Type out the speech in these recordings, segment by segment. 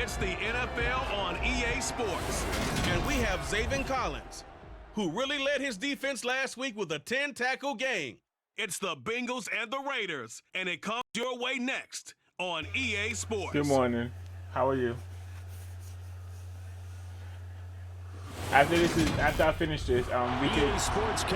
It's the NFL on EA Sports. And we have Zaven Collins, who really led his defense last week with a 10-tackle game. It's the Bengals and the Raiders, and it comes your way next on EA Sports. Good morning. How are you? After I finish this, we can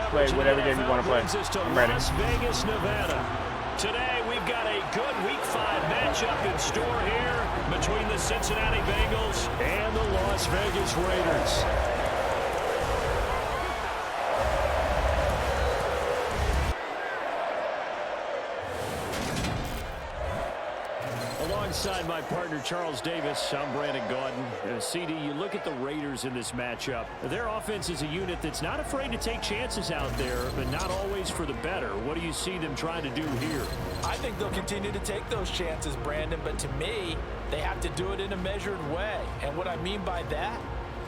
play whatever game you want to play. I'm ready. Las Vegas, Nevada. Today we've got a good Week 5 matchup in store here between the Cincinnati Bengals and the Las Vegas Raiders. Alongside my partner Charles Davis, I'm Brandon Gaudin. CD, you look at the Raiders in this matchup. Their offense is a unit that's not afraid to take chances out there, but not always for the better. What do you see them trying to do here? I think they'll continue to take those chances, Brandon, but to me, they have to do it in a measured way. And what I mean by that,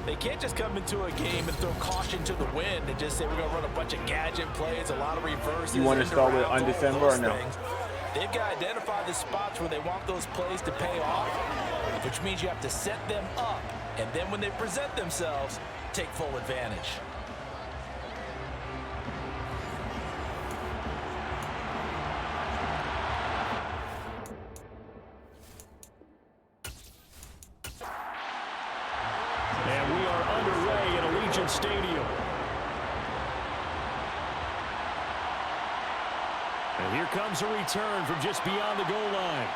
they can't just come into a game and throw caution to the wind and just say we're going to run a bunch of gadget plays, a lot of reverses. You want to start with undefended or no? They've got to identify the spots where they want those plays to pay off, which means you have to set them up, and then when they present themselves, take full advantage. And we are underway in Allegiant Stadium. And here comes a return from just beyond the goal line.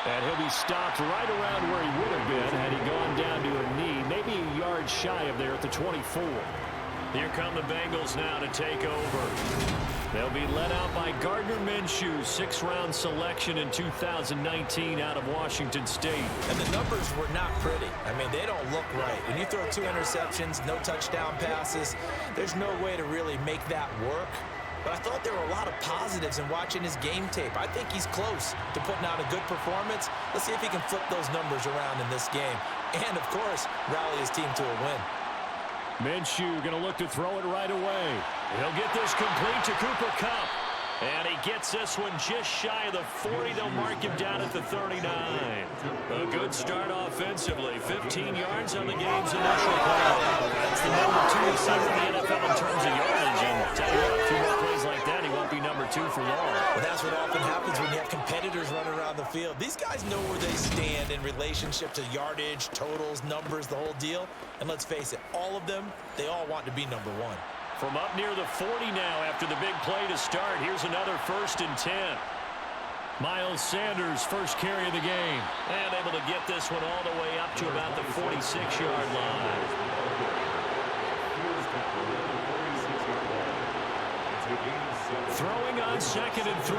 And he'll be stopped right around where he would have been had he gone down to a knee, maybe a yard shy of there at the 24. Here come the Bengals now to take over. They'll be led out by Gardner Minshew, 6th-round selection in 2019 out of Washington State. And the numbers were not pretty. I mean, they don't look right. When you throw 2 interceptions, no touchdown passes, there's no way to really make that work. But I thought there were a lot of positives in watching his game tape. I think he's close to putting out a good performance. Let's see if he can flip those numbers around in this game. And, of course, rally his team to a win. Minshew going to look to throw it right away. He'll get this complete to Cooper Kupp. And he gets this one just shy of the 40. They'll mark him down at the 39. A good start offensively. 15 yards on the game's initial play. That's the number 2 receiver in the NFL in terms of yardage. And tell you what, a few more plays like that, he won't be number 2 for long. Well, that's what often happens when you have competitors running around the field. These guys know where they stand in relationship to yardage, totals, numbers, the whole deal. And let's face it, all of them, they all want to be number 1. From up near the 40 now after the big play to start. Here's another 1st and 10. Miles Sanders, first carry of the game. And able to get this one all the way up to about the 46-yard line. Throwing on 2nd and 3.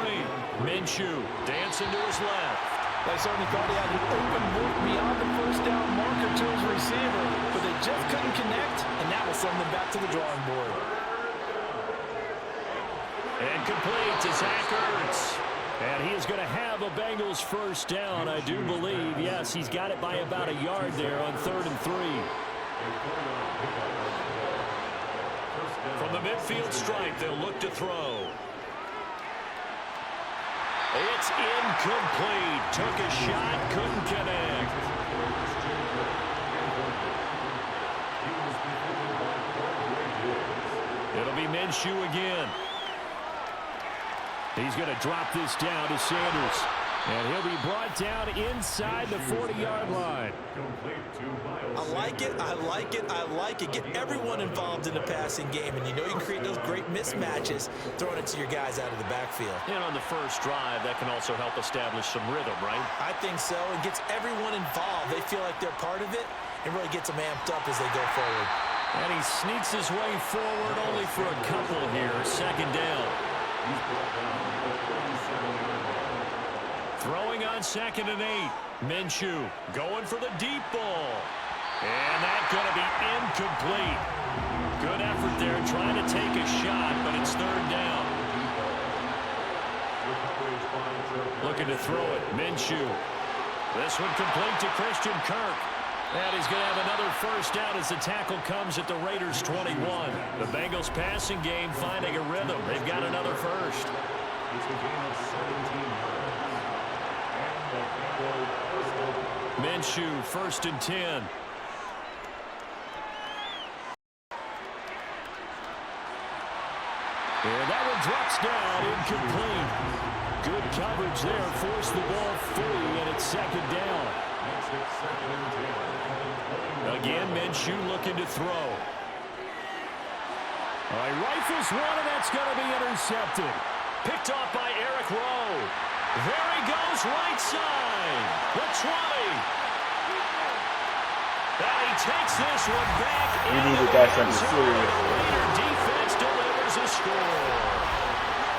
Minshew dancing to his left. They certainly thought he had an open look beyond the 1st down marker to his receiver, but they just couldn't connect, and that will send them back to the drawing board. And complete to Zach Ertz. And he is going to have a Bengals 1st down, I do believe. Yes, he's got it by about a yard there on 3rd and 3. From the midfield stripe, they'll look to throw. It's incomplete. Took a shot, couldn't connect. It'll be Minshew again. He's going to drop this down to Sanders. And he'll be brought down inside the 40-yard line. I like it, I like it, I like it. Get everyone involved in the passing game, and you know you can create those great mismatches throwing it to your guys out of the backfield. And on the first drive, that can also help establish some rhythm, right? I think so. It gets everyone involved. They feel like they're part of it, and really gets them amped up as they go forward. And he sneaks his way forward only for a couple here. 2nd down. Throwing on 2nd and 8. Minshew going for the deep ball. And that's going to be incomplete. Good effort there trying to take a shot, but it's 3rd down. Looking to throw it. Minshew. This one complete to Christian Kirk. And he's going to have another 1st down as the tackle comes at the Raiders' 21. The Bengals passing game finding a rhythm. They've got another 1st. Minshew, 1st and 10. And that one drops down, incomplete. Good coverage there, forced the ball free, and it's 2nd down. Again, Minshew looking to throw. All right, rifles one, and that's going to be intercepted. Picked off by Eric Rowe. There he goes, right side. The 20. And he takes this one back. We needed that something serious. Raider defense delivers a score.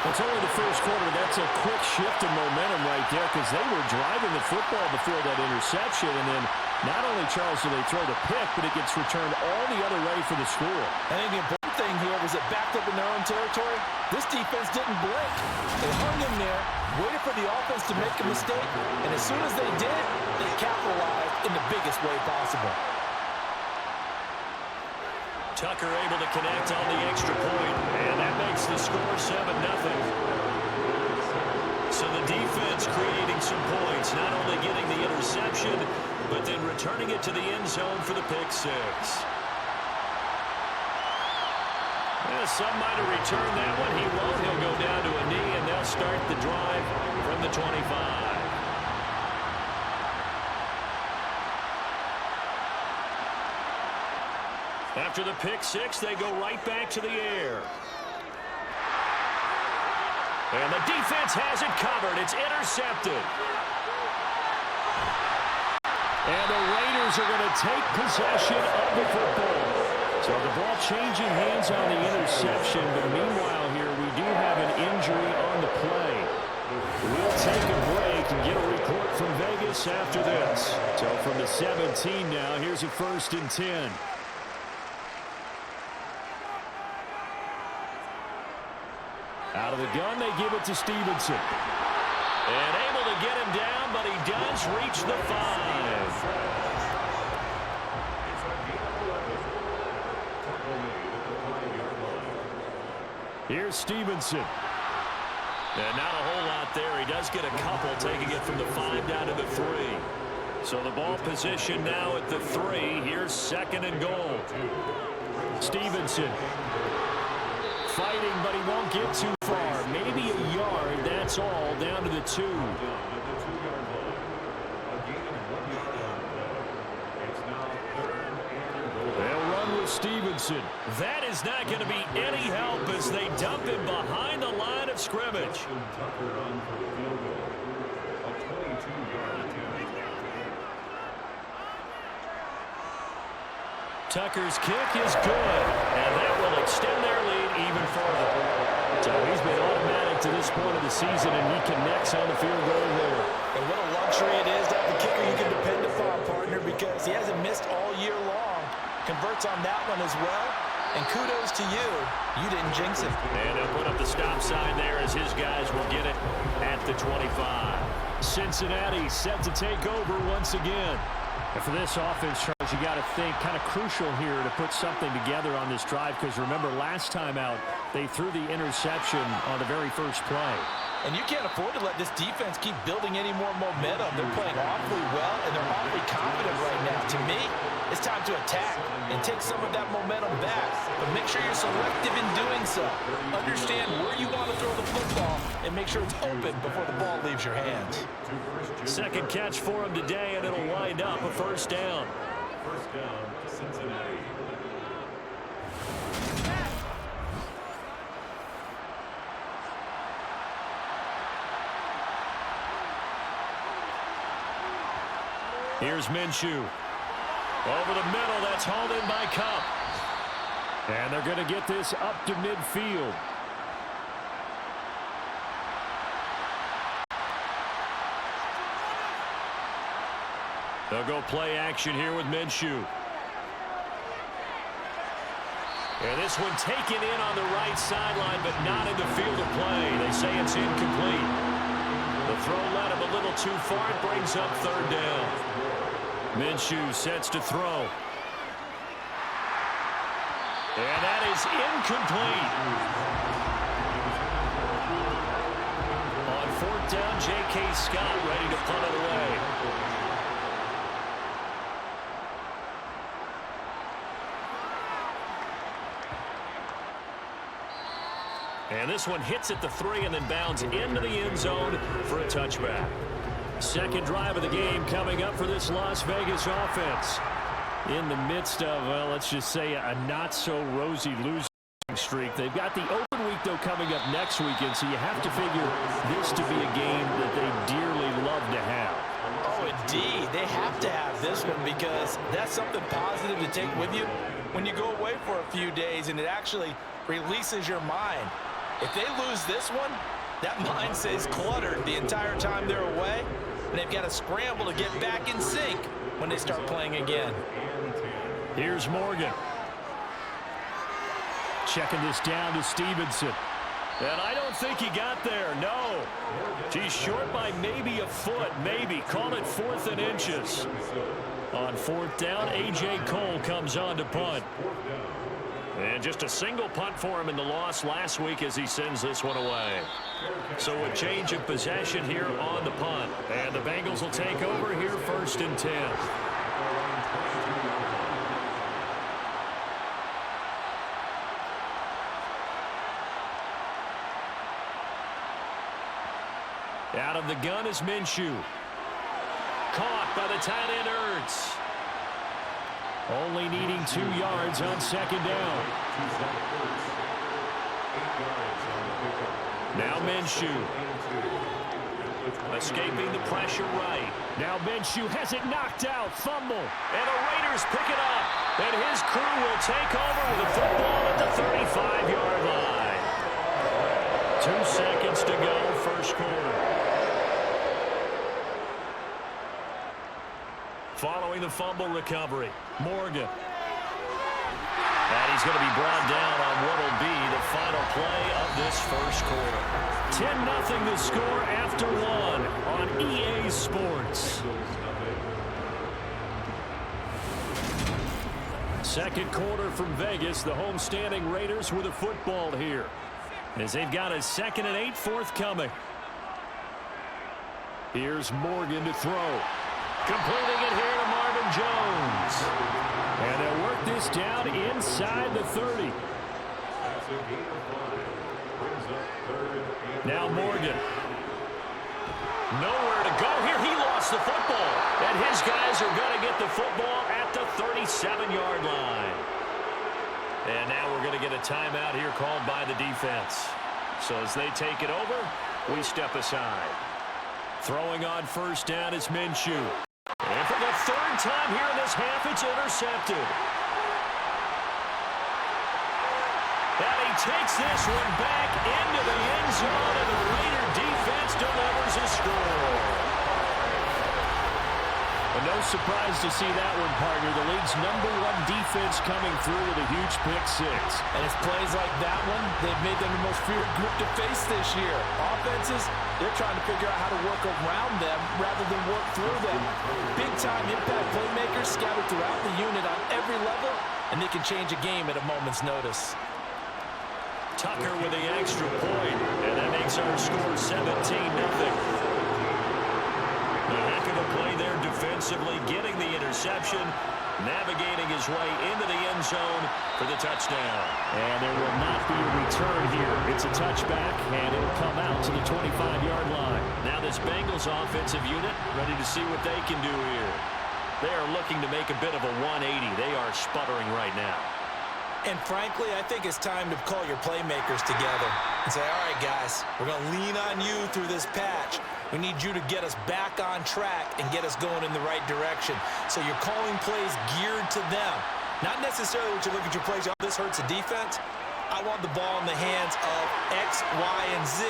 It's only the first quarter. That's a quick shift in momentum right there because they were driving the football before that interception. And then not only, Charles, do they throw the pick, but it gets returned all the other way for the score. I think the important thing here was it backed up in their own territory. This defense didn't blink. They hung in there, waited for the offense to make a mistake. And as soon as they did, they capitalized in the biggest way possible. Tucker able to connect on the extra point, and that makes the score 7-0. So the defense creating some points, not only getting the interception, but then returning it to the end zone for the pick six. Well, some might have returned that one. He won't. He'll go down to a knee, and they'll start the drive from the 25. After the pick six, they go right back to the air. And the defense has it covered. It's intercepted. And the Raiders are going to take possession of the football. So the ball changing hands on the interception. But meanwhile here, we do have an injury on the play. We'll take a break and get a report from Vegas after this. So from the 17 now, here's a 1st and 10. Out of the gun, they give it to Stevenson. And able to get him down, but he does reach the 5. Here's Stevenson. And not a whole lot there. He does get a couple, taking it from the 5 down to the 3. So the ball position now at the 3. Here's 2nd and goal. Stevenson fighting, but he won't get too far. Maybe a yard, that's all, down to the 2. They'll run with Stevenson. That is not going to be any help as they dump him behind the line of scrimmage. Tucker's kick is good, and that will extend their lead even further. So he's been automatic to this point of the season, and he connects on the field goal there. And what a luxury it is to have the kicker you can depend upon, partner, because he hasn't missed all year long. Converts on that one as well. And kudos to you. You didn't jinx it. And he'll put up the stop sign there as his guys will get it at the 25. Cincinnati set to take over once again. And for this offense, Charles, you got to think kind of crucial here to put something together on this drive because remember last time out they threw the interception on the very first play. And you can't afford to let this defense keep building any more momentum. They're playing awfully well and they're awfully confident right now. To me, it's time to attack and take some of that momentum back. But make sure you're selective in doing so. Understand where you want to throw the football and make sure it's open before the ball leaves your hands. Second catch for him today, and it'll wind up a 1st down. First down, Cincinnati. Here's Minshew. Over the middle, that's hauled in by Cup. And they're going to get this up to midfield. They'll go play action here with Minshew. And this one taken in on the right sideline, but not in the field of play. They say it's incomplete. The throw led him a little too far. It brings up 3rd down. Minshew sets to throw. And that is incomplete. On 4th down, J.K. Scott ready to punt it away. And this one hits at the 3 and then bounds into the end zone for a touchback. Second drive of the game coming up for this Las Vegas offense. In the midst of, well, let's just say a not-so-rosy losing streak. They've got the open week, though, coming up next weekend, so you have to figure this to be a game that they dearly love to have. Oh, indeed. They have to have this one because that's something positive to take with you when you go away for a few days, and it actually releases your mind. If they lose this one, that mind stays cluttered the entire time they're away, and they've got to scramble to get back in sync when they start playing again. Here's Morgan. Checking this down to Stevenson. And I don't think he got there, no. He's short by maybe a foot, maybe. Call it 4th and inches. On 4th down, A.J. Cole comes on to punt. And just a single punt for him in the loss last week as he sends this one away. So a change of possession here on the punt. And the Bengals will take over here 1st and 10. Out of the gun is Minshew. Caught by the tight end Ertz. Only needing 2 yards on 2nd down. Now Minshew. Escaping the pressure right. Now Minshew has it knocked out. Fumble. And the Raiders pick it up. And his crew will take over with a football at the 35-yard line. 2 seconds to go, first quarter. Following the fumble recovery, Morgan. And he's going to be brought down on what will be the final play of this first quarter. 10-0 the score after 1 on EA Sports. Second quarter from Vegas, the homestanding Raiders with a football here, as they've got a 2nd and 8 forthcoming. Here's Morgan to throw. Completing it here to Marvin Jones. And they'll work this down inside the 30. Now Morgan. Nowhere to go here. He lost the football. And his guys are going to get the football at the 37-yard line. And now we're going to get a timeout here called by the defense. So as they take it over, we step aside. Throwing on 1st down is Minshew. And for the 3rd time here in this half, it's intercepted. And he takes this one back into the end zone, and the Raider defense delivers a score. Well, no surprise to see that one, partner. The league's #1 defense coming through with a huge pick-6. And it's plays like that one, they've made them the most feared group to face this year. Offenses, they're trying to figure out how to work around them rather than work through them. Big-time impact playmakers scattered throughout the unit on every level, and they can change a game at a moment's notice. Tucker with the extra point, and that makes our score 17-0. A heck of a play there defensively, getting the interception, navigating his way into the end zone for the touchdown. And there will not be a return here. It's a touchback, and it'll come out to the 25-yard line. Now this Bengals offensive unit ready to see what they can do here. They are looking to make a bit of a 180. They are sputtering right now. And frankly, I think it's time to call your playmakers together and say, all right, guys, we're going to lean on you through this patch. We need you to get us back on track and get us going in the right direction. So you're calling plays geared to them. Not necessarily what you look at your plays, oh, this hurts the defense. I want the ball in the hands of X, Y, and Z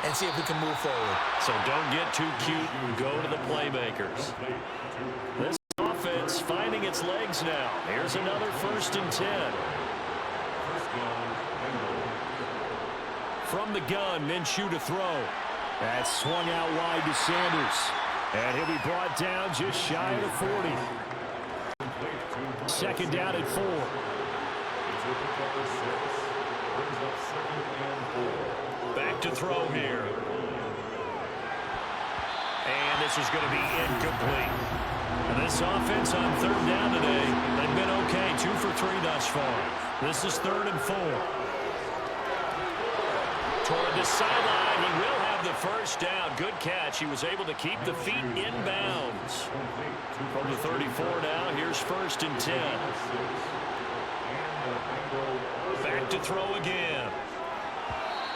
and see if we can move forward. So don't get too cute and go to the playmakers. This offense finding its legs now. Here's another 1st and 10. From the gun, Minshew to throw. That's swung out wide to Sanders. And he'll be brought down just shy of the 40. 2nd down at 4. Back to throw here. And this is going to be incomplete. And this offense on 3rd down today, they've been okay. 2 for 3 thus far. This is 3rd and 4. toward the sideline. He will have the first down. Good catch. He was able to keep the feet in bounds. From the 34 now, here's 1st and 10. Back to throw again.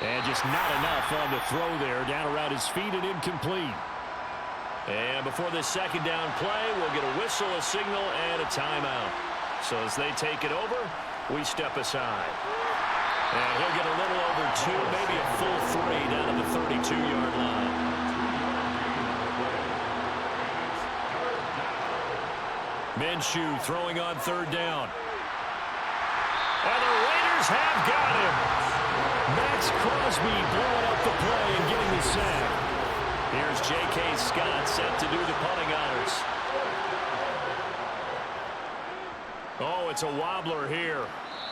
And just not enough on the throw there. Down around his feet and incomplete. And before this second down play, we'll get a whistle, a signal, and a timeout. So as they take it over, we step aside. And he'll get a little over 2, maybe a full 3 down to the 32-yard line. Minshew throwing on 3rd down. And the Raiders have got him. Max Crosby blowing up the play and getting the sack. Here's J.K. Scott set to do the punting honors. Oh, it's a wobbler here.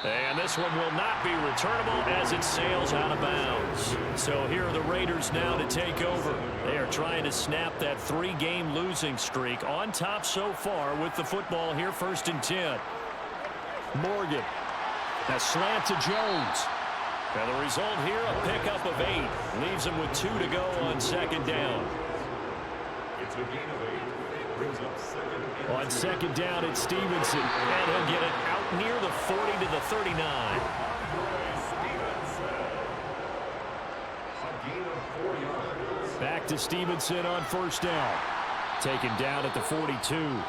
And this one will not be returnable as it sails out of bounds. So here are the Raiders now to take over. They are trying to snap that 3-game losing streak. On top so far with the football here, 1st and 10. Morgan. A slant to Jones. And the result here, a pickup of 8. Leaves him with 2 to go on 2nd down. It's a gain of 8. Brings up 2nd. On 2nd down, it's Stevenson. And he'll get it out near the 40 to the 39. A gain of 4 yards. Back to Stevenson on 1st down. Taken down at the 42.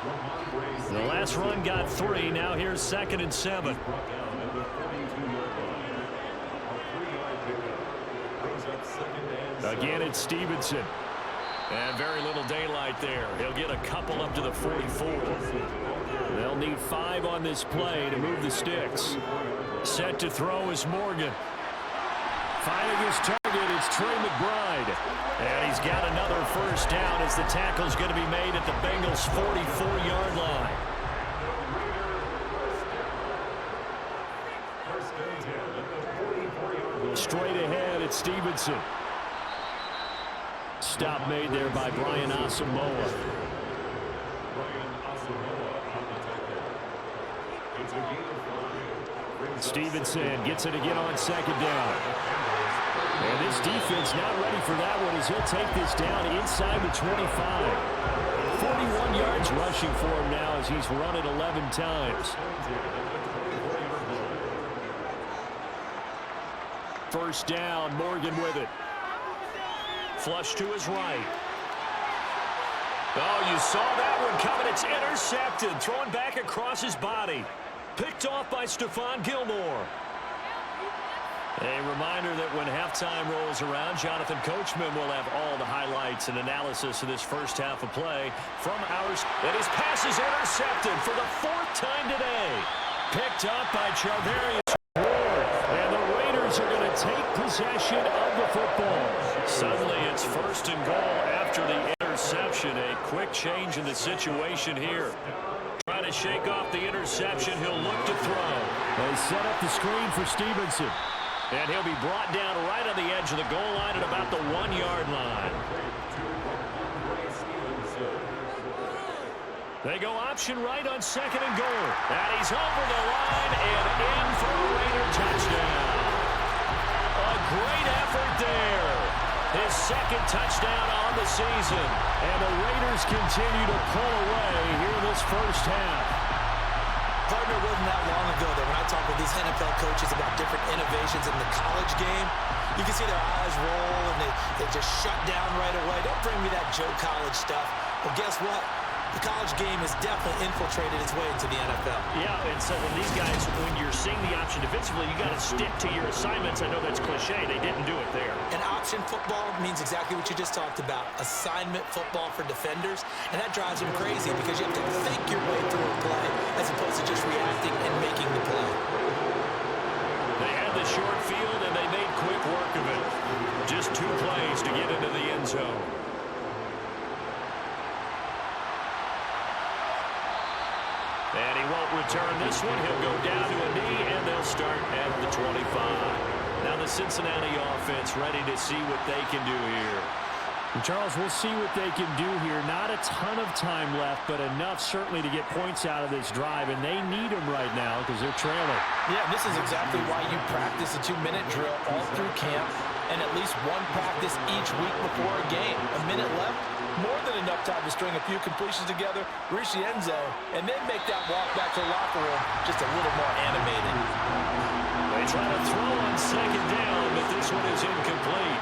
The last run got 3. Now here's 2nd and 7. Again, it's Stevenson. And very little daylight there. He'll get a couple up to the 44. They'll need 5 on this play to move the sticks. Set to throw is Morgan. Finding his target, it's Trey McBride. And he's got another 1st down as the tackle's going to be made at the Bengals' 44-yard line. Straight ahead, it's Stevenson. Stop made there by Brian Asamoah. Stevenson gets it again on 2nd down. And this defense not ready for that one as he'll take this down inside the 25. 41 yards rushing for him now as he's run it 11 times. 1st down, Morgan with it. Flush to his right. Oh, you saw that one coming. It's intercepted. Thrown back across his body. Picked off by Stephon Gilmore. A reminder that when halftime rolls around, Jonathan Coachman will have all the highlights and analysis of this first half of play from ours. And his pass is intercepted for the 4th time today. Picked up by Charvarius Ward. And the Raiders are going to take possession of the football. Suddenly it's 1st and goal after the interception. A quick change in the situation here. Trying to shake off the interception. He'll look to throw. They set up the screen for Stevenson. And he'll be brought down right on the edge of the goal line at about the 1-yard line. They go option right on 2nd and goal. And he's over the line and in for a Raider touchdown. A great effort there. His 2nd touchdown on the season. And the Raiders continue to pull away here in this first half. Partner, wasn't that long ago that when I talk with these NFL coaches about different innovations in the college game, you can see their eyes roll and they just shut down right away. Don't bring me that Joe College stuff. Well, guess what? The college game has definitely infiltrated its way into the NFL. Yeah, and so when these guys, when you're seeing the option defensively, you got to stick to your assignments. I know that's cliche. They didn't do it there. And option football means exactly what you just talked about. Assignment football for defenders. And that drives them crazy because you have to think your way through a play as opposed to just reacting and making the play. They had the short field, and they made quick work of it. Just 2 plays to get into the end zone. And he won't return this one. He'll go down to a knee, and they'll start at the 25. Now the Cincinnati offense ready to see what they can do here. And Charles, we'll see what they can do here. Not a ton of time left, but enough certainly to get points out of this drive, and they need them right now because they're trailing. Yeah, this is exactly why you practice a 2-minute drill all through camp and at least one practice each week before a game. A minute left, more than enough time to string a few completions together, reach the end zone, and then make that walk back to the locker room just a little more animated. They try to throw on second down, but this one is incomplete.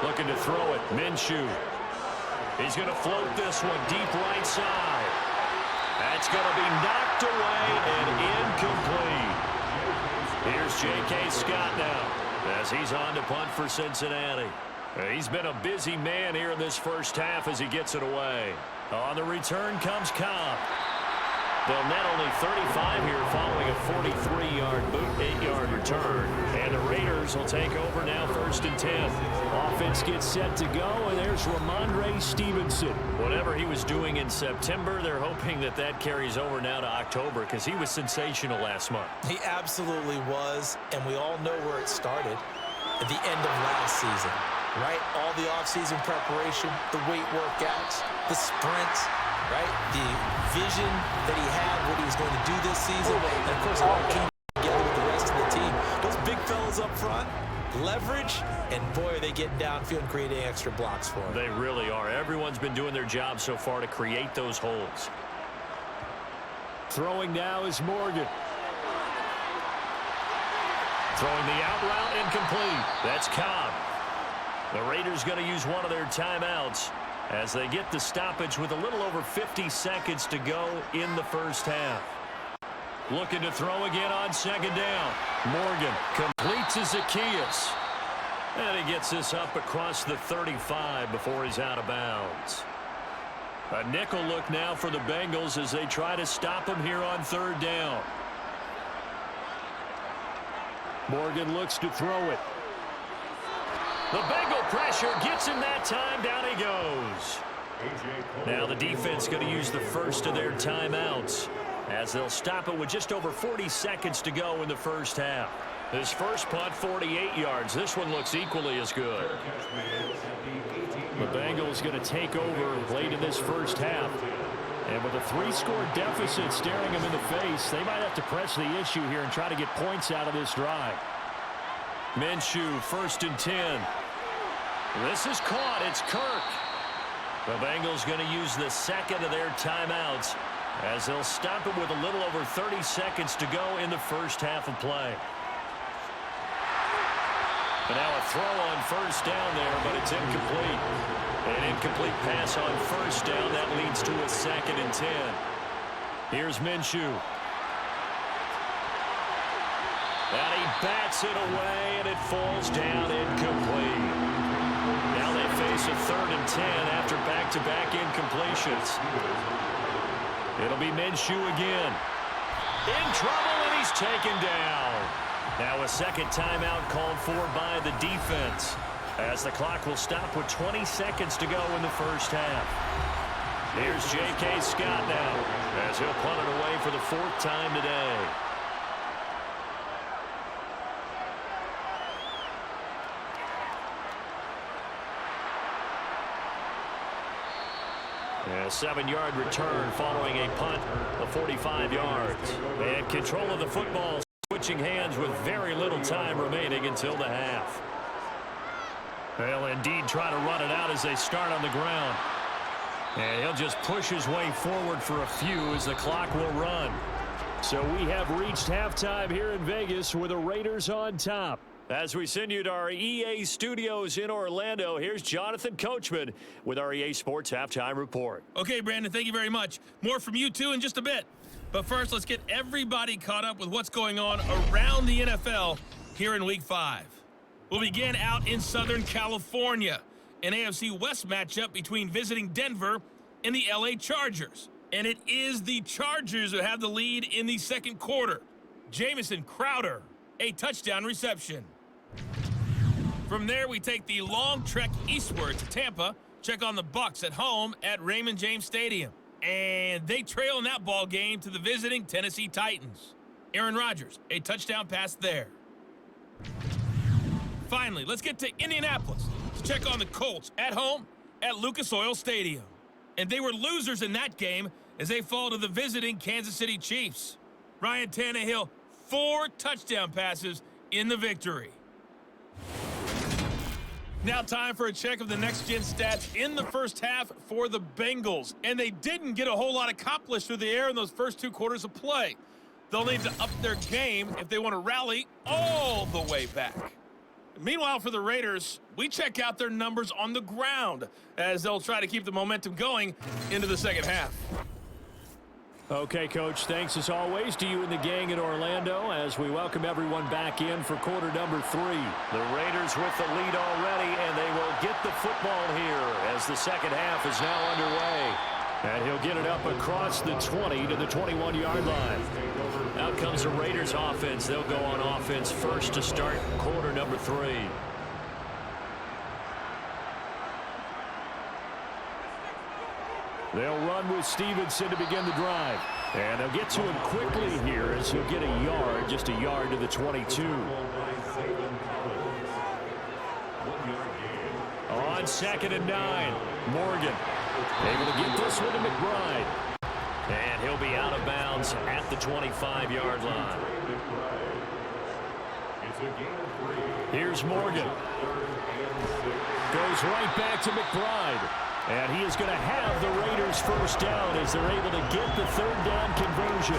Looking to throw it, Minshew. He's going to float this one deep right side. That's going to be knocked away and incomplete. Here's J.K. Scott now as he's on to punt for Cincinnati. He's been a busy man here in this first half as he gets it away. On the return comes Cobb. They'll net only 35 here following a 43-yard boot, 8-yard return. And the Raiders will take over now 1st and 10. Offense gets set to go, and there's Ramondre Stevenson. Whatever he was doing in September, they're hoping that that carries over now to October because he was sensational last month. He absolutely was, and we all know where it started at the end of last season, right? All the offseason preparation, the weight workouts, the sprints, right? The vision that he had, what he was going to do this season, and of course, it all came together with the rest of the team. Those big fellas up front, leverage, and boy, are they getting downfield and creating extra blocks for him. They really are. Everyone's been doing their job so far to create those holes. Throwing now is Morgan. Throwing the out route, incomplete. That's Cobb. The Raiders going to use one of their timeouts as they get the stoppage with a little over 50 seconds to go in the first half. Looking to throw again on second down. Morgan completes to Zacchaeus. And he gets this up across the 35 before he's out of bounds. A nickel look now for the Bengals as they try to stop him here on 3rd down. Morgan looks to throw it. The Bengal pressure gets him that time. Down he goes. Now the defense going to use the first of their timeouts as they'll stop it with just over 40 seconds to go in the first half. This first punt, 48 yards. This one looks equally as good. The Bengals going to take over late in this first half. And with a 3-score deficit staring them in the face, they might have to press the issue here and try to get points out of this drive. Minshew, 1st and 10. This is caught. It's Kirk. The Bengals going to use the second of their timeouts as they'll stop it with a little over 30 seconds to go in the first half of play. And now a throw on 1st down there, but it's incomplete. An incomplete pass on 1st down. That leads to a 2nd and 10. Here's Minshew. And he bats it away, and it falls down incomplete. Now they face a 3rd and 10 after back-to-back incompletions. It'll be Minshew again. In trouble, and he's taken down. Now a second timeout called for by the defense as the clock will stop with 20 seconds to go in the first half. Here's J.K. Scott now as he'll punt it away for the 4th time today. A 7-yard return following a punt of 45 yards. And control of the football switching hands with very little time remaining until the half. They'll indeed try to run it out as they start on the ground. And he'll just push his way forward for a few as the clock will run. So we have reached halftime here in Vegas with the Raiders on top. As we send you to our EA studios in Orlando, here's Jonathan Coachman with our EA Sports Halftime Report. Okay, Brandon, thank you very much. More from you, too, in just a bit. But first, let's get everybody caught up with what's going on around the NFL here in Week 5. We'll begin out in Southern California, an AFC West matchup between visiting Denver and the LA Chargers. And it is the Chargers who have the lead in the second quarter. Jamison Crowder, a touchdown reception. From there, we take the long trek eastward to Tampa, check on the Bucs at home at Raymond James Stadium. And they trail in that ball game to the visiting Tennessee Titans. Aaron Rodgers, a touchdown pass there. Finally, let's get to Indianapolis to check on the Colts at home at Lucas Oil Stadium. And they were losers in that game as they fall to the visiting Kansas City Chiefs. Ryan Tannehill, 4 touchdown passes in the victory. Now time for a check of the next-gen stats in the first half for the Bengals. And they didn't get a whole lot accomplished through the air in those first 2 quarters of play. They'll need to up their game if they want to rally all the way back. Meanwhile, for the Raiders, we check out their numbers on the ground as they'll try to keep the momentum going into the second half. Okay, Coach, thanks as always to you and the gang in Orlando as we welcome everyone back in for quarter number 3. The Raiders with the lead already, and they will get the football here as the second half is now underway. And he'll get it up across the 20 to the 21-yard line. Out comes the Raiders offense. They'll go on offense first to start quarter number 3. They'll run with Stevenson to begin the drive. And they'll get to him quickly here as he'll get a yard, just a yard to the 22. On 2nd and 9, Morgan able to get this one to McBride. And he'll be out of bounds at the 25-yard line. Here's Morgan. Goes right back to McBride. And he is going to have the Raiders first down as they're able to get the third down conversion.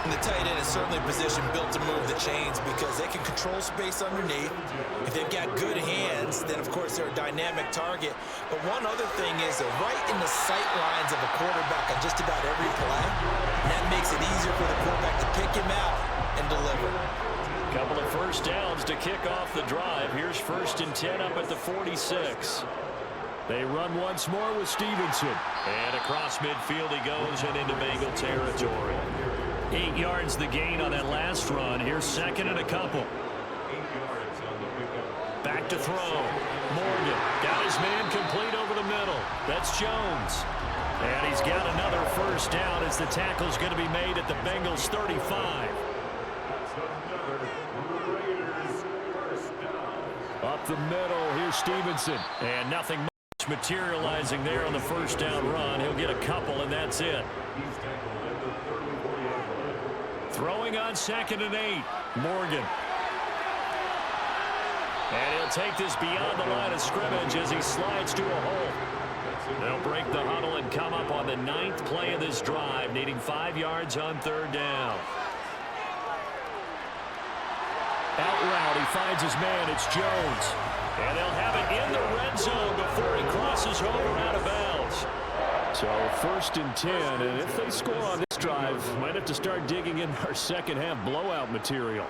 And the tight end is certainly a position built to move the chains because they can control space underneath. If they've got good hands, then of course they're a dynamic target. But one other thing is they're right in the sight lines of a quarterback on just about every play. And that makes it easier for the quarterback to pick him out and deliver. Couple of first downs to kick off the drive. Here's 1st and 10 up at the 46. They run once more with Stevenson. And across midfield he goes and into Bengal territory. 8 yards the gain on that last run. Here's 2nd and a couple. Back to throw. Morgan got his man complete over the middle. That's Jones. And he's got another first down as the tackle's going to be made at the Bengals 35. Up the middle, here's Stevenson. And nothing much materializing there on the first down run. He'll get a couple, and that's it. Throwing on 2nd and 8. Morgan. And he'll take this beyond the line of scrimmage as he slides to a hole. They'll break the huddle and come up on the 9th play of this drive, needing 5 yards on 3rd down. Out route, he finds his man. It's Jones. And they'll have it in the red zone before he crosses over out of bounds. So 1st and 10, and if they score on this drive, might have to start digging in our second half blowout material.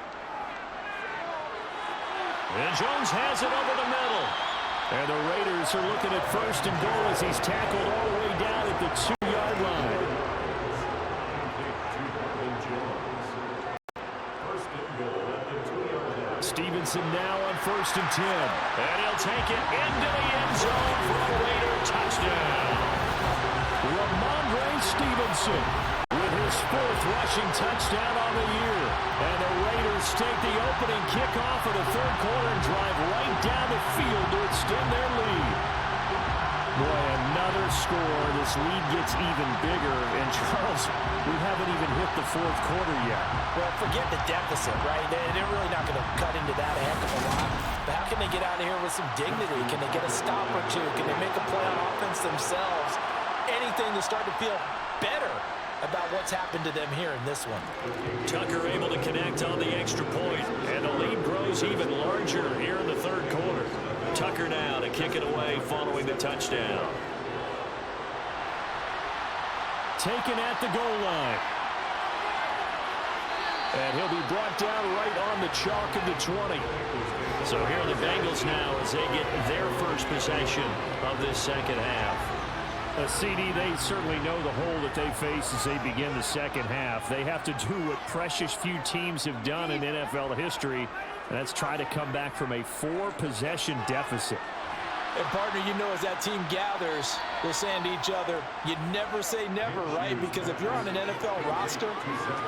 And Jones has it over the middle. And the Raiders are looking at 1st and goal as he's tackled all the way down at the 2-yard line. Stevenson now on 1st and 10. And he'll take it into the end zone for a Raider touchdown. Ramondre Stevenson with his 4th rushing touchdown on the year. And the Raiders take the opening kickoff of the 3rd quarter and drive right down the field to extend their lead. Boy, another score. This lead gets even bigger. And Charles, we haven't even hit the 4th quarter yet. Well, forget the deficit, right? They're really not going to cut into that a heck of a lot. But how can they get out of here with some dignity? Can they get a stop or two? Can they make a play on offense themselves? Anything to start to feel better about what's happened to them here in this one. Tucker able to connect on the extra point, and the lead grows even larger here in the 3rd quarter. Tucker now to kick it away following the touchdown. Taken at the goal line. And he'll be brought down right on the chalk of the 20. So here are the Bengals now as they get their first possession of this second half. CD, they certainly know the hole that they face as they begin the second half. They have to do what precious few teams have done in NFL history, and that's try to come back from a 4-possession deficit. And, partner, you know, as that team gathers, they're saying to each other, you never say never, right? Because if you're on an NFL roster,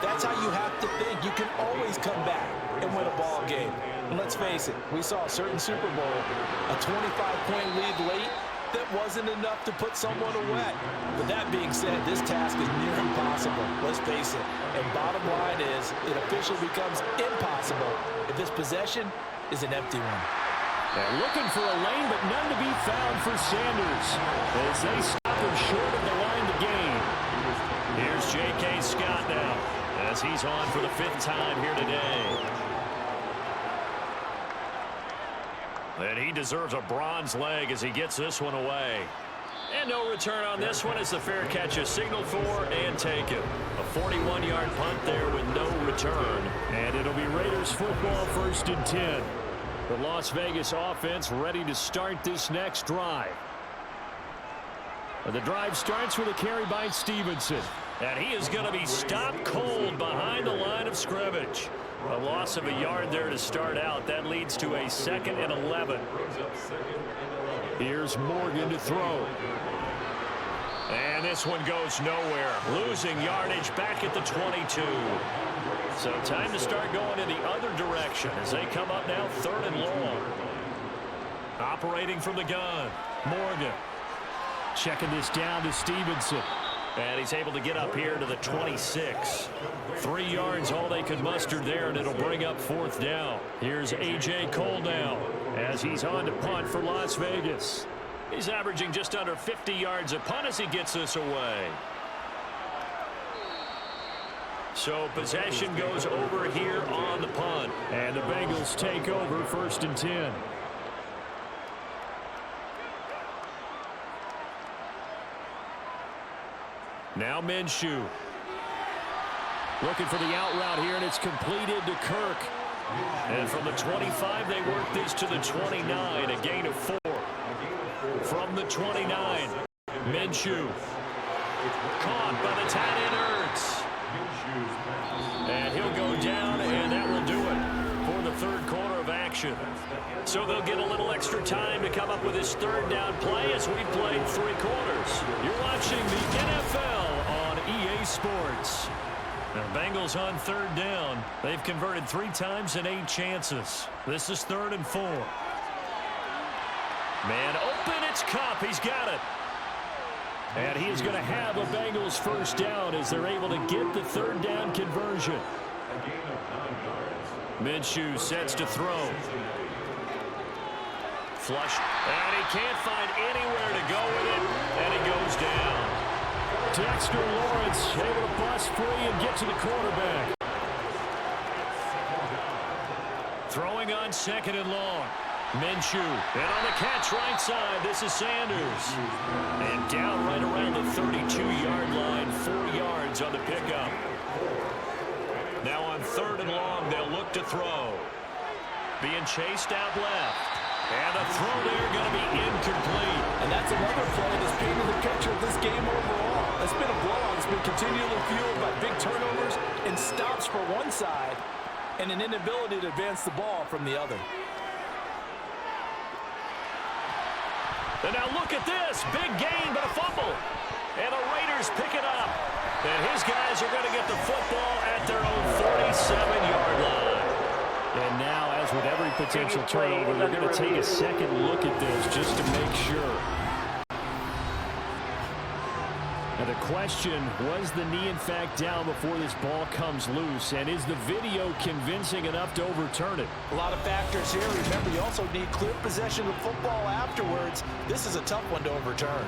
that's how you have to think. You can always come back and win a ball game. And let's face it, we saw a certain Super Bowl, a 25-point lead late, that wasn't enough to put someone away. But that being said, this task is near impossible. Let's face it. And bottom line is, it officially becomes impossible if this possession is an empty one. And looking for a lane, but none to be found for Sanders as they stop him short of the line to gain. Here's J.K. Scott now as he's on for the 5th time here today. And he deserves a bronze leg as he gets this one away. And no return on this one as the fair catch is signaled for and taken. A 41-yard punt there with no return. And it'll be Raiders football 1st and 10. The Las Vegas offense ready to start this next drive. And the drive starts with a carry by Stevenson. And he is going to be stopped cold behind the line of scrimmage. A loss of a yard there to start out. That leads to a 2nd and 11. Here's Morgan to throw. And this one goes nowhere. Losing yardage back at the 22. So time to start going in the other direction as they come up now 3rd and long. Operating from the gun. Morgan. Checking this down to Stevenson. And he's able to get up here to the 26. 3 yards all they could muster there, and it'll bring up 4th down. Here's A.J. Cole now as he's on to punt for Las Vegas. He's averaging just under 50 yards a punt as he gets this away. So possession goes over here on the punt. And the Bengals take over 1st and 10. Now Minshew. Looking for the out route here, and it's completed to Kirk. And from the 25, they work this to the 29, a gain of 4. From the 29, Minshew. Caught by the tight end Ertz. And he'll go down, and that will do it for the 3rd quarter of action. So they'll get a little extra time to come up with his 3rd down play as we played 3 quarters. You're watching the NFL on EA Sports. The Bengals on 3rd down. They've converted 3 times in 8 chances. This is 3rd and 4. Man open, it's Cup. He's got it. And he is going to have a Bengals 1st down as they're able to get the 3rd down conversion. Minshew sets to throw. Flush. And he can't find anywhere to go with it. And he goes down. Dexter Lawrence able to bust free and get to the quarterback. Throwing on 2nd and long. Minshew. And on the catch right side, this is Sanders. And down right around the 32-yard line, 4 yards on the pickup. Now on 3rd and long, they'll look to throw. Being chased out left. And the throw there going to be incomplete. And that's another play that's painted the picture of this game overall. It's been a blowout. It's been continually fueled by big turnovers and stops for one side and an inability to advance the ball from the other. And now look at this. Big gain, but a fumble. And the Raiders pick it up. And his guys are going to get the football at their own 47-yard line. And now, as with every potential turnover, they're going to take a second look at this just to make sure. Now the question, was the knee in fact down before this ball comes loose? And is the video convincing enough to overturn it? A lot of factors here. Remember, you also need clear possession of football afterwards. This is a tough one to overturn.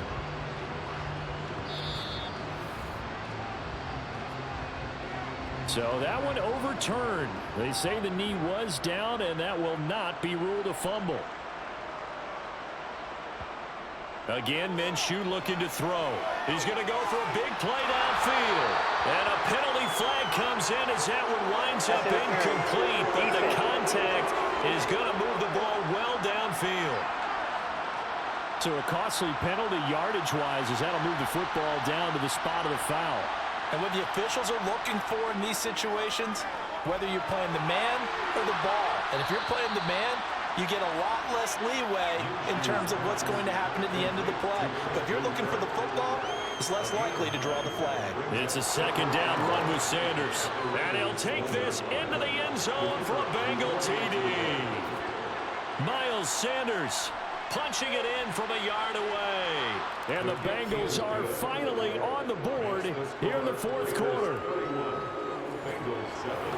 So that one overturned. They say the knee was down, and that will not be ruled a fumble. Again, Minshew looking to throw. He's going to go for a big play downfield. And a penalty flag comes in as that one winds up incomplete. But the contact is going to move the ball well downfield. So a costly penalty yardage-wise as that'll move the football down to the spot of the foul. And what the officials are looking for in these situations, whether you're playing the man or the ball. And if you're playing the man, you get a lot less leeway in terms of what's going to happen at the end of the play. But if you're looking for the football, it's less likely to draw the flag. It's a second down run with Sanders. And he'll take this into the end zone for a Bengal TD. Miles Sanders punching it in from a yard away. And the Bengals are finally on the board here in the fourth quarter.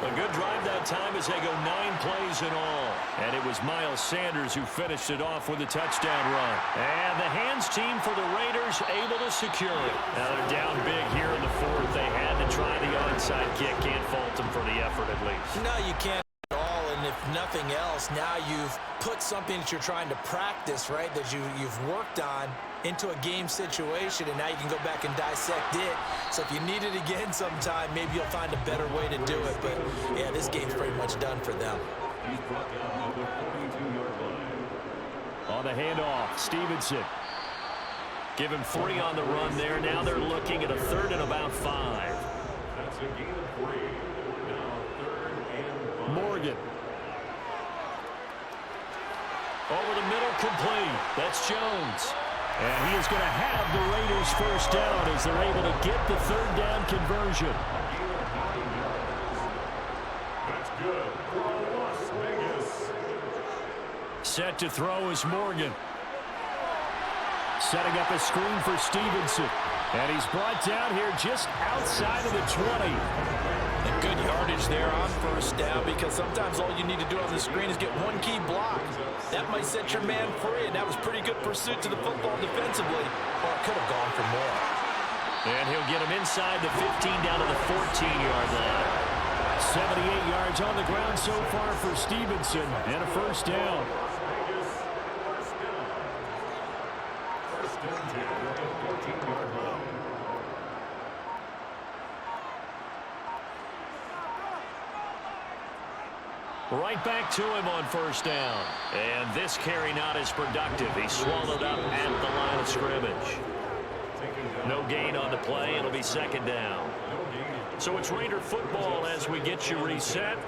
A good drive that time as they go 9 plays in all. And it was Miles Sanders who finished it off with a touchdown run. And the hands team for the Raiders able to secure it. Now they're down big here in the fourth. They had to try the onside kick. Can't fault them for the effort at least. No, you can't at all. And if nothing else, now you've put something that you're trying to practice, right, that you've worked on into a game situation, and now you can go back and dissect it. So if you need it again sometime, maybe you'll find a better way to do it. But, yeah, this game's pretty much done for them. He's brought down on the 42-yard line. On the handoff, Stevenson. Give him 3 on the run there. Now they're looking at a 3rd and about 5. That's a gain of 3. Now 3rd and 5. Morgan. Over the middle, complete. That's Jones. And he is going to have the Raiders first down as they're able to get the 3rd down conversion. That's good for Las Vegas. Set to throw is Morgan. Setting up a screen for Stevenson. And he's brought down here just outside of the 20. And good yardage there on first down, because sometimes all you need to do on the screen is get one key block. That might set your man free, and that was pretty good pursuit to the football defensively. Or it could have gone for more. And he'll get him inside the 15 down to the 14-yard line. 78 yards on the ground so far for Stevenson, and a first down. First and 10 at the 14-yard line. Right back to him on first down. And this carry not as productive. He's swallowed up at the line of scrimmage. No gain on the play. It'll be second down. So it's Raider football as we get you reset.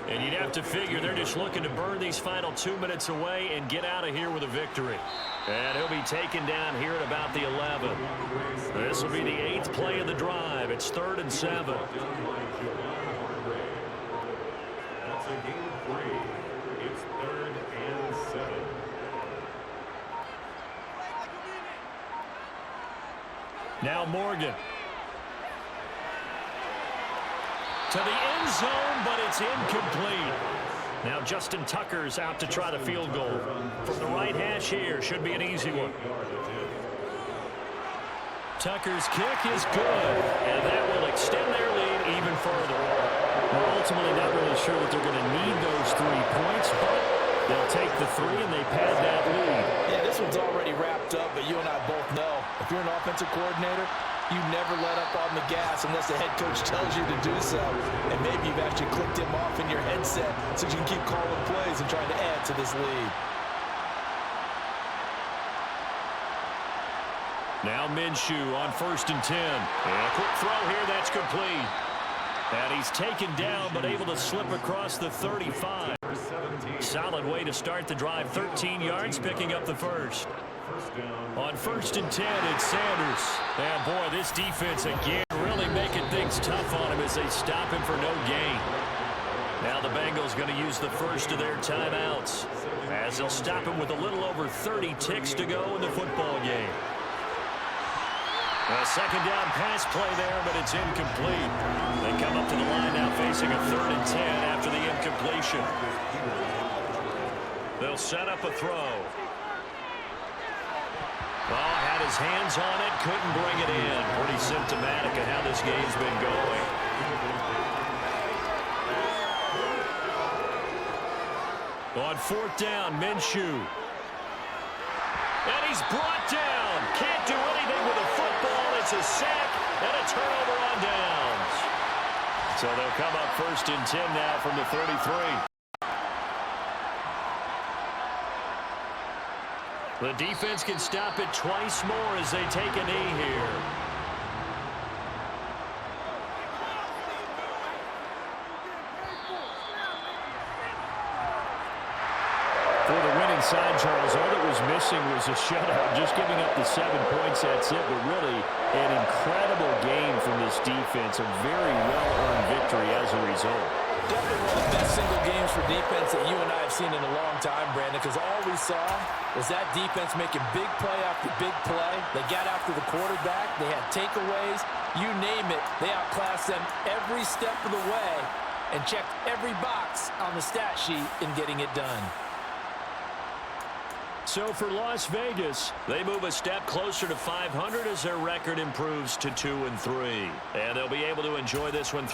And you'd have to figure they're just looking to burn these final 2 minutes away and get out of here with a victory. And he'll be taken down here at about the 11. This will be the 8th play of the drive. It's 3rd and 7. That's a gain of 3. It's 3rd and 7. Now Morgan. To the end zone, but it's incomplete. Now Justin Tucker's out to try the field goal. From the right hash here, should be an easy one. Tucker's kick is good, and that will extend their lead even further. We're ultimately not really sure that they're going to need those 3 points, but they'll take the 3 and they pad that lead. Yeah, this one's already wrapped up, but you and I both know if you're an offensive coordinator, you never let up on the gas unless the head coach tells you to do so. And maybe you've actually clicked him off in your headset so you can keep calling plays and trying to add to this lead. Now Minshew on 1st and 10. And a quick throw here, that's complete. And he's taken down but able to slip across the 35. Solid way to start the drive. 13 yards, picking up the first. On 1st and 10, it's Sanders. And boy, this defense again really making things tough on him as they stop him for no gain. Now the Bengals going to use the first of their timeouts as they'll stop him with a little over 30 ticks to go in the football game. A second down pass play there, but it's incomplete. They come up to the line now facing a 3rd and 10 after the incompletion. They'll set up a throw. Oh, had his hands on it, couldn't bring it in. Pretty symptomatic of how this game's been going. On 4th down, Minshew. And he's brought down. Can't do anything with a football. It's a sack and a turnover on downs. So they'll come up 1st and 10 now from the 33. The defense can stop it twice more as they take a knee here. For the winning side, Charles, all that was missing was a shutout. Just giving up the 7 points, that's it. But really, an incredible game from this defense. A very well-earned victory as a result. Definitely one of the best single games for defense that you and I have seen in a long time, Brandon, because all we saw was that defense making big play after big play. They got after the quarterback. They had takeaways. You name it. They outclassed them every step of the way. and checked every box on the stat sheet in getting it done. So for Las Vegas, they move a step closer to 500 as their record improves to 2-3. And they'll be able to enjoy this one